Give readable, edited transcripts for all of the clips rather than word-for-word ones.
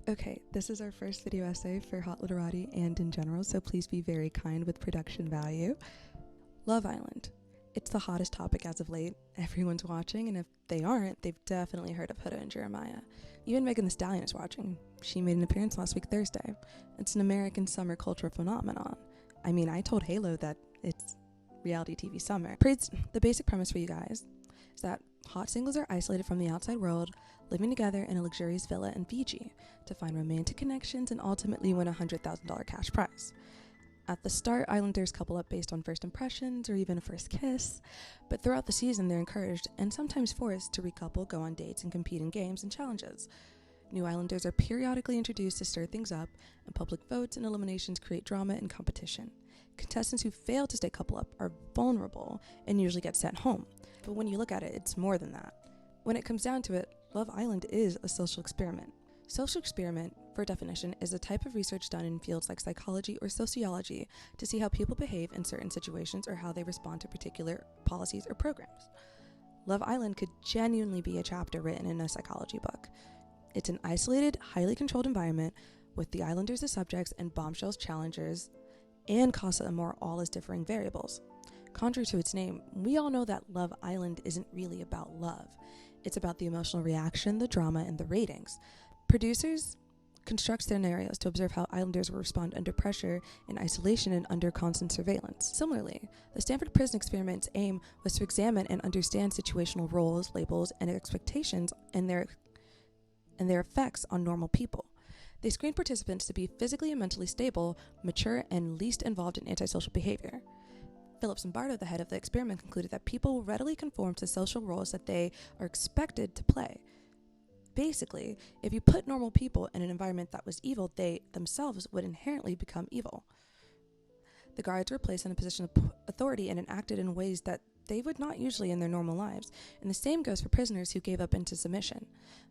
Okay, this is our first video essay for Hot Literati and in general, so please be very kind with production value. Love Island. It's the hottest topic as of late. Everyone's watching, and if they aren't, they've definitely heard of Huda and Jeremiah. Even Megan Thee Stallion is watching. She made an appearance last week Thursday. It's an American summer cultural phenomenon. I mean, I told Halo that it's reality TV summer. The basic premise for you guys is that hot singles are isolated from the outside world, living together in a luxurious villa in Fiji to find romantic connections and ultimately win a $100,000 cash prize. At the start, Islanders couple up based on first impressions or even a first kiss, but throughout the season they're encouraged and sometimes forced to recouple, go on dates, and compete in games and challenges. New Islanders are periodically introduced to stir things up, and public votes and eliminations create drama and competition. Contestants who fail to stay couple up are vulnerable and usually get sent home, but when you look at it, it's more than that. When it comes down to it, Love Island is a social experiment. Social experiment, for definition, is a type of research done in fields like psychology or sociology to see how people behave in certain situations or how they respond to particular policies or programs. Love Island could genuinely be a chapter written in a psychology book. It's an isolated, highly controlled environment with the Islanders as subjects and bombshells challengers, and Casa Amor all as differing variables. Contrary to its name, we all know that Love Island isn't really about love. It's about the emotional reaction, the drama, and the ratings. Producers construct scenarios to observe how Islanders will respond under pressure, in isolation, and under constant surveillance. Similarly, the Stanford prison experiment's aim was to examine and understand situational roles, labels, and expectations and their effects on normal people. They screened participants to be physically and mentally stable, mature, and least involved in antisocial behavior. Zimbardo, the head of the experiment, concluded that people will readily conform to social roles that they are expected to play. Basically, if you put normal people in an environment that was evil, they themselves would inherently become evil. The guards were placed in a position of authority and acted in ways that they would not usually in their normal lives, and the same goes for prisoners who gave up into submission.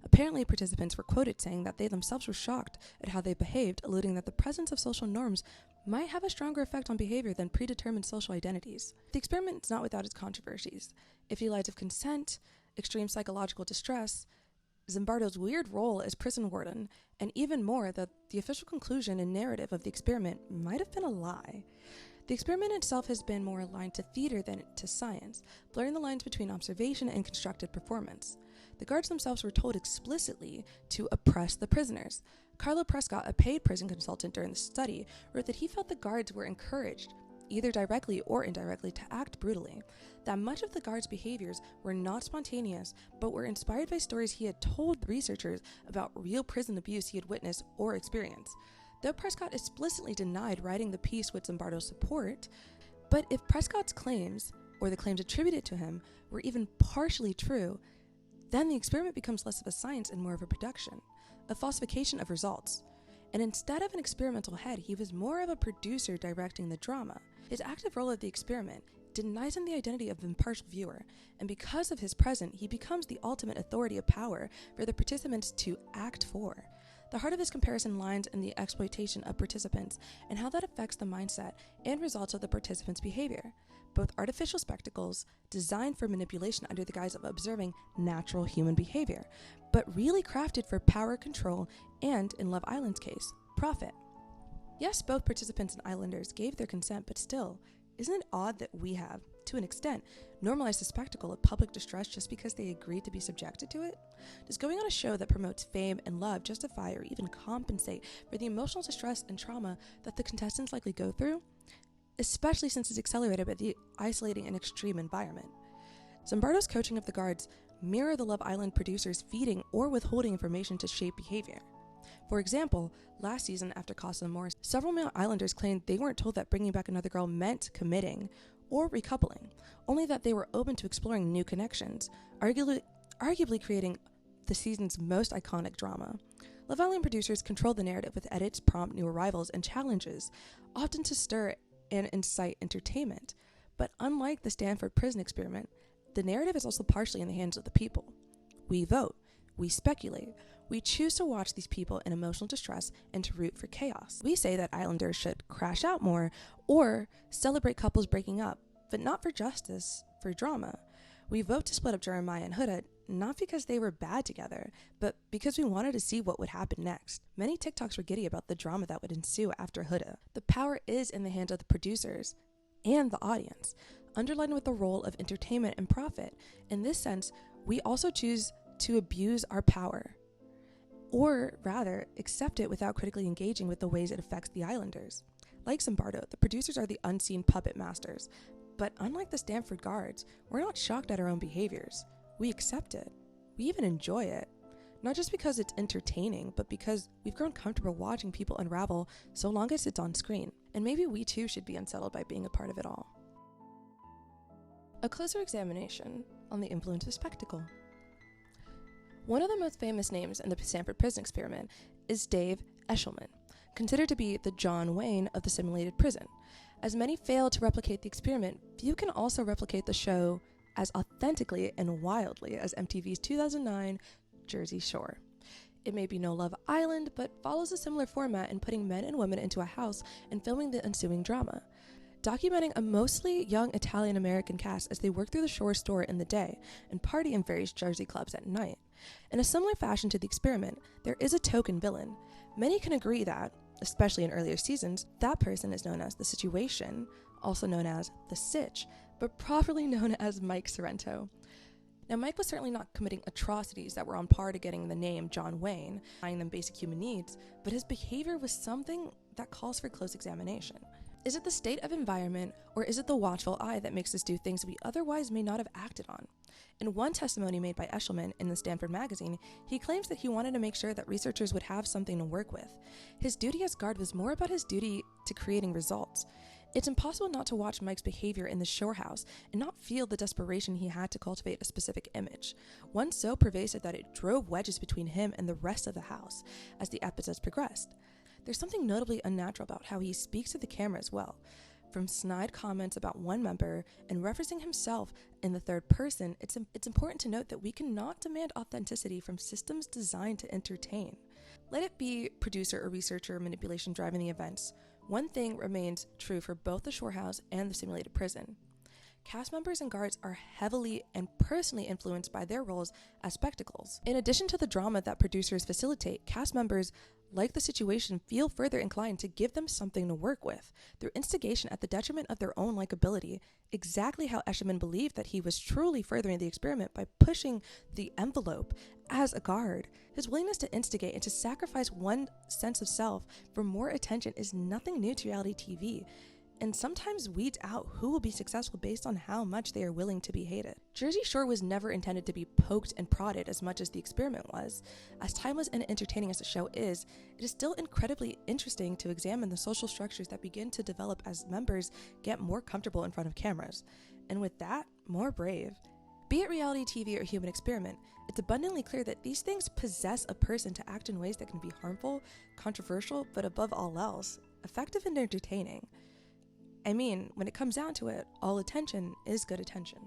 Apparently, participants were quoted saying that they themselves were shocked at how they behaved, alluding that the presence of social norms might have a stronger effect on behavior than predetermined social identities. The experiment is not without its controversies. If he lies of consent, extreme psychological distress, Zimbardo's weird role as prison warden, and even more that the official conclusion and narrative of the experiment might have been a lie. The experiment itself has been more aligned to theater than to science, blurring the lines between observation and constructed performance. The guards themselves were told explicitly to oppress the prisoners. Carlo Prescott, a paid prison consultant during the study, wrote that he felt the guards were encouraged, either directly or indirectly, to act brutally, that much of the guards' behaviors were not spontaneous, but were inspired by stories he had told researchers about real prison abuse he had witnessed or experienced. Though Prescott explicitly denied writing the piece with Zimbardo's support, but if Prescott's claims, or the claims attributed to him, were even partially true, then the experiment becomes less of a science and more of a production, a falsification of results. And instead of an experimental head, he was more of a producer directing the drama. His active role of the experiment denies him the identity of the impartial viewer, and because of his presence, he becomes the ultimate authority of power for the participants to act for. The heart of his comparison lies in the exploitation of participants and how that affects the mindset and results of the participants' behavior. Both artificial spectacles designed for manipulation under the guise of observing natural human behavior, but really crafted for power, control, and, in Love Island's case, profit. Yes, both participants and Islanders gave their consent, but still, isn't it odd that we have, to an extent, normalized the spectacle of public distress just because they agreed to be subjected to it? Does going on a show that promotes fame and love justify or even compensate for the emotional distress and trauma that the contestants likely go through? Especially since it's accelerated by the isolating and extreme environment. Zimbardo's coaching of the guards mirror the Love Island producers feeding or withholding information to shape behavior. For example, last season after Casa Amor, several male Islanders claimed they weren't told that bringing back another girl meant committing or recoupling, only that they were open to exploring new connections, arguably creating the season's most iconic drama. Love Island producers control the narrative with edits, prompt new arrivals, and challenges, often to stir and incite entertainment. But unlike the Stanford prison experiment, the narrative is also partially in the hands of the people. We vote, we speculate, we choose to watch these people in emotional distress and to root for chaos. We say that Islanders should crash out more or celebrate couples breaking up, but not for justice, for drama. We vote to split up Jeremiah and Huda, not because they were bad together, but because we wanted to see what would happen next. Many TikToks were giddy about the drama that would ensue after Huda. The power is in the hands of the producers and the audience, underlined with the role of entertainment and profit. In this sense, we also choose to abuse our power, or rather, accept it without critically engaging with the ways it affects the islanders. Like Zimbardo, the producers are the unseen puppet masters, but unlike the Stanford guards, we're not shocked at our own behaviors. We accept it. We even enjoy it. Not just because it's entertaining, but because we've grown comfortable watching people unravel so long as it's on screen. And maybe we too should be unsettled by being a part of it all. A closer examination on the influence of spectacle. One of the most famous names in the Stanford prison experiment is Dave Eshelman, considered to be the John Wayne of the simulated prison. As many failed to replicate the experiment, few can also replicate the show as authentically and wildly as MTV's 2009 Jersey Shore. It may be no Love Island, but follows a similar format in putting men and women into a house and filming the ensuing drama, documenting a mostly young Italian-American cast as they work through the Shore store in the day and party in various Jersey clubs at night. In a similar fashion to the experiment, there is a token villain. Many can agree that, especially in earlier seasons, that person is known as the Situation, also known as the Sitch, but properly known as Mike Sorrento. Now, Mike was certainly not committing atrocities that were on par to getting the name John Wayne, denying them basic human needs, but his behavior was something that calls for close examination. Is it the state of environment, or is it the watchful eye that makes us do things we otherwise may not have acted on? In one testimony made by Eshelman in the Stanford magazine, he claims that he wanted to make sure that researchers would have something to work with. His duty as guard was more about his duty to creating results. It's impossible not to watch Mike's behavior in the Shore house and not feel the desperation he had to cultivate a specific image, one so pervasive that it drove wedges between him and the rest of the house as the episodes progressed. There's something notably unnatural about how he speaks to the camera as well. From snide comments about one member and referencing himself in the third person, it's important to note that we cannot demand authenticity from systems designed to entertain. Let it be producer or researcher manipulation driving the events. One thing remains true for both the Shore house and the simulated prison. Cast members and guards are heavily and personally influenced by their roles as spectacles. In addition to the drama that producers facilitate, cast members, like the Situation, feel further inclined to give them something to work with, through instigation at the detriment of their own likability, exactly how Eshelman believed that he was truly furthering the experiment by pushing the envelope as a guard. His willingness to instigate and to sacrifice one's sense of self for more attention is nothing new to reality TV, and sometimes weeds out who will be successful based on how much they are willing to be hated. Jersey Shore was never intended to be poked and prodded as much as the experiment was. As timeless and entertaining as the show is, it is still incredibly interesting to examine the social structures that begin to develop as members get more comfortable in front of cameras, and with that, more brave. Be it reality TV or human experiment, it's abundantly clear that these things possess a person to act in ways that can be harmful, controversial, but above all else, effective and entertaining. I mean, when it comes down to it, all attention is good attention.